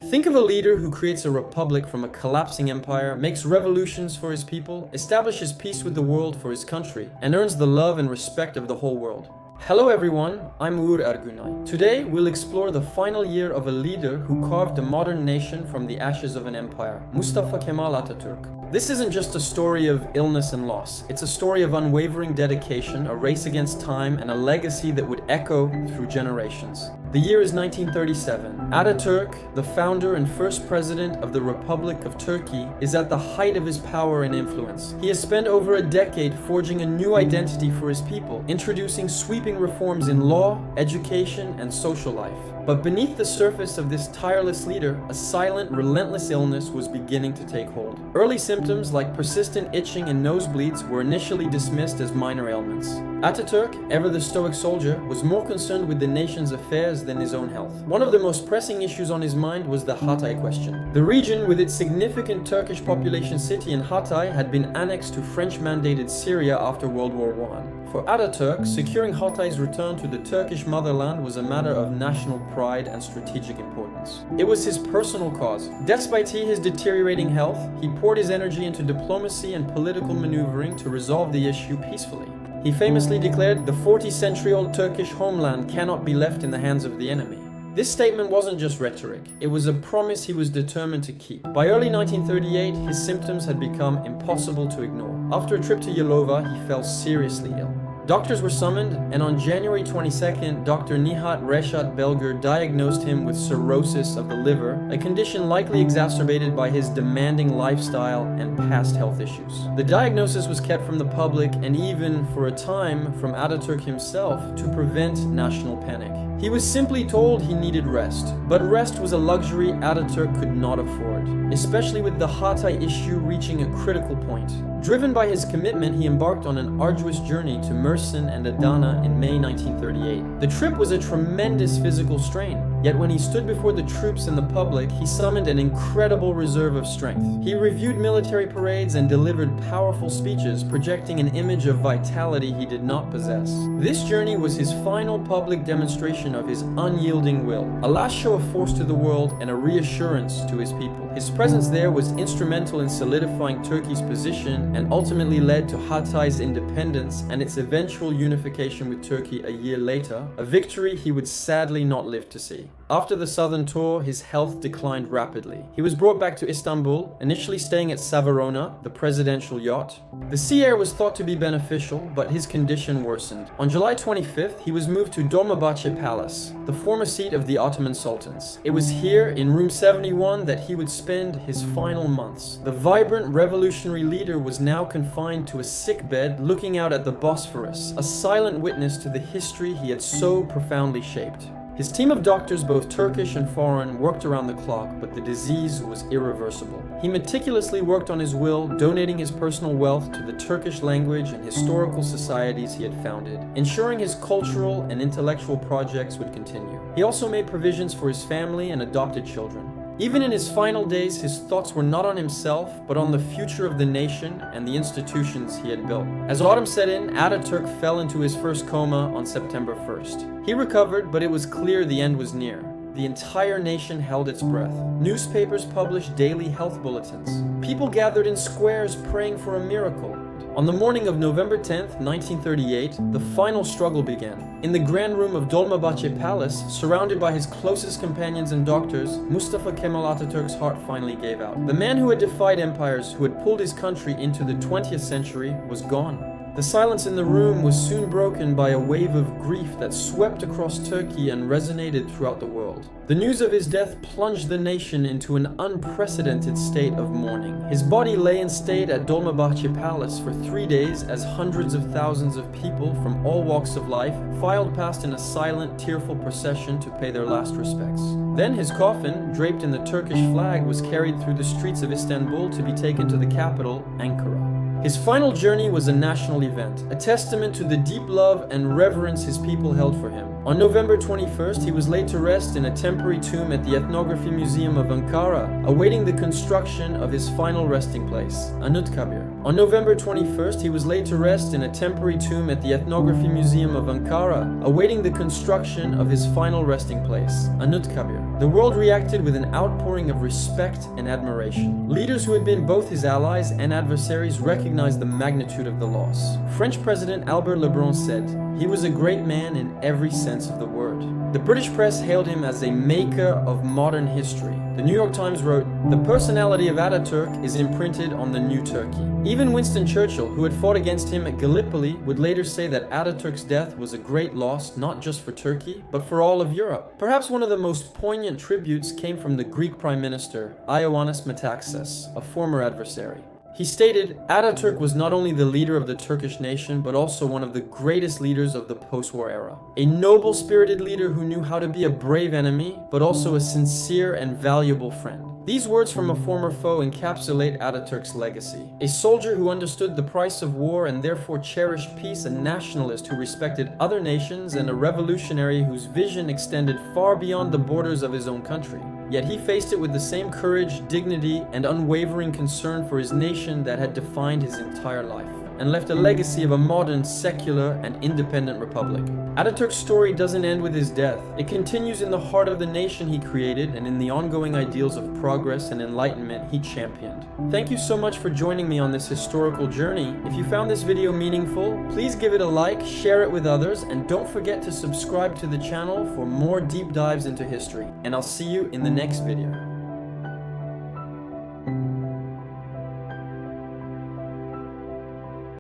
Think of a leader who creates a republic from a collapsing empire, makes revolutions for his people, establishes peace with the world for his country, and earns the love and respect of the whole world. Hello everyone, I'm Uğur Ergünay. Today we'll explore the final year of a leader who carved a modern nation from the ashes of an empire, Mustafa Kemal Atatürk. This isn't just a story of illness and loss, it's a story of unwavering dedication, a race against time, and a legacy that would echo through generations. The year is 1937. Atatürk, the founder and first president of the Republic of Turkey, is at the height of his power and influence. He has spent over a decade forging a new identity for his people, introducing sweeping reforms in law, education, and social life. But beneath the surface of this tireless leader, a silent, relentless illness was beginning to take hold. Early symptoms like persistent itching and nosebleeds were initially dismissed as minor ailments. Atatürk, ever the stoic soldier, was more concerned with the nation's affairs than his own health. One of the most pressing issues on his mind was the Hatay question. The region, with its significant Turkish population city in Hatay, had been annexed to French-mandated Syria after World War I. For Atatürk, securing Hatay's return to the Turkish motherland was a matter of national pride and strategic importance. It was his personal cause. Despite his deteriorating health, he poured his energy into diplomacy and political maneuvering to resolve the issue peacefully. He famously declared, "The 40-century-old Turkish homeland cannot be left in the hands of the enemy." This statement wasn't just rhetoric, it was a promise he was determined to keep. By early 1938, his symptoms had become impossible to ignore. After a trip to Yalova, he fell seriously ill. Doctors were summoned, and on January 22nd, Dr. Nihat Reşat Belger diagnosed him with cirrhosis of the liver, a condition likely exacerbated by his demanding lifestyle and past health issues. The diagnosis was kept from the public and even, for a time, from Atatürk himself to prevent national panic. He was simply told he needed rest, but rest was a luxury Atatürk could not afford, especially with the Hatay issue reaching a critical point. Driven by his commitment, he embarked on an arduous journey to Mersin and Adana in May 1938. The trip was a tremendous physical strain, yet when he stood before the troops and the public, he summoned an incredible reserve of strength. He reviewed military parades and delivered powerful speeches, projecting an image of vitality he did not possess. This journey was his final public demonstration of his unyielding will, a last show of force to the world and a reassurance to his people. His presence there was instrumental in solidifying Turkey's position and ultimately led to Hatay's independence and its eventual unification with Turkey a year later, a victory he would sadly not live to see. After the southern tour, his health declined rapidly. He was brought back to Istanbul, initially staying at Savarona, the presidential yacht. The sea air was thought to be beneficial, but his condition worsened. On July 25th, he was moved to Dolmabahce Palace, the former seat of the Ottoman Sultans. It was here, in room 71, that he would spend his final months. The vibrant revolutionary leader was now confined to a sickbed looking out at the Bosphorus, a silent witness to the history he had so profoundly shaped. His team of doctors, both Turkish and foreign, worked around the clock, but the disease was irreversible. He meticulously worked on his will, donating his personal wealth to the Turkish language and historical societies he had founded, ensuring his cultural and intellectual projects would continue. He also made provisions for his family and adopted children. Even in his final days, his thoughts were not on himself, but on the future of the nation and the institutions he had built. As autumn set in, Atatürk fell into his first coma on September 1st. He recovered, but it was clear the end was near. The entire nation held its breath. Newspapers published daily health bulletins. People gathered in squares praying for a miracle. On the morning of November 10th, 1938, the final struggle began. In the grand room of Dolmabahce Palace, surrounded by his closest companions and doctors, Mustafa Kemal Atatürk's heart finally gave out. The man who had defied empires, who had pulled his country into the 20th century, was gone. The silence in the room was soon broken by a wave of grief that swept across Turkey and resonated throughout the world. The news of his death plunged the nation into an unprecedented state of mourning. His body lay in state at Dolmabahce Palace for 3 days as hundreds of thousands of people from all walks of life filed past in a silent, tearful procession to pay their last respects. Then his coffin, draped in the Turkish flag, was carried through the streets of Istanbul to be taken to the capital, Ankara. His final journey was a national event, a testament to the deep love and reverence his people held for him. On November 21st, he was laid to rest in a temporary tomb at the Ethnography Museum of Ankara, awaiting the construction of his final resting place, Anıtkabir. On November 21st, he was laid to rest in a temporary tomb at the Ethnography Museum of Ankara, awaiting the construction of his final resting place, Anıtkabir. The world reacted with an outpouring of respect and admiration. Leaders who had been both his allies and adversaries recognized the magnitude of the loss. French President Albert Lebrun said, "He was a great man in every sense of the word." The British press hailed him as a maker of modern history. The New York Times wrote, "The personality of Atatürk is imprinted on the new Turkey." Even Winston Churchill, who had fought against him at Gallipoli, would later say that Atatürk's death was a great loss not just for Turkey, but for all of Europe. Perhaps one of the most poignant tributes came from the Greek Prime Minister, Ioannis Metaxas, a former adversary. He stated, "Atatürk was not only the leader of the Turkish nation, but also one of the greatest leaders of the post-war era. A noble-spirited leader who knew how to be a brave enemy, but also a sincere and valuable friend." These words from a former foe encapsulate Atatürk's legacy. A soldier who understood the price of war and therefore cherished peace, a nationalist who respected other nations, and a revolutionary whose vision extended far beyond the borders of his own country. Yet he faced it with the same courage, dignity, and unwavering concern for his nation that had defined his entire life, and left a legacy of a modern, secular, and independent republic. Atatürk's story doesn't end with his death. It continues in the heart of the nation he created and in the ongoing ideals of progress and enlightenment he championed. Thank you so much for joining me on this historical journey. If you found this video meaningful, please give it a like, share it with others, and don't forget to subscribe to the channel for more deep dives into history. And I'll see you in the next video.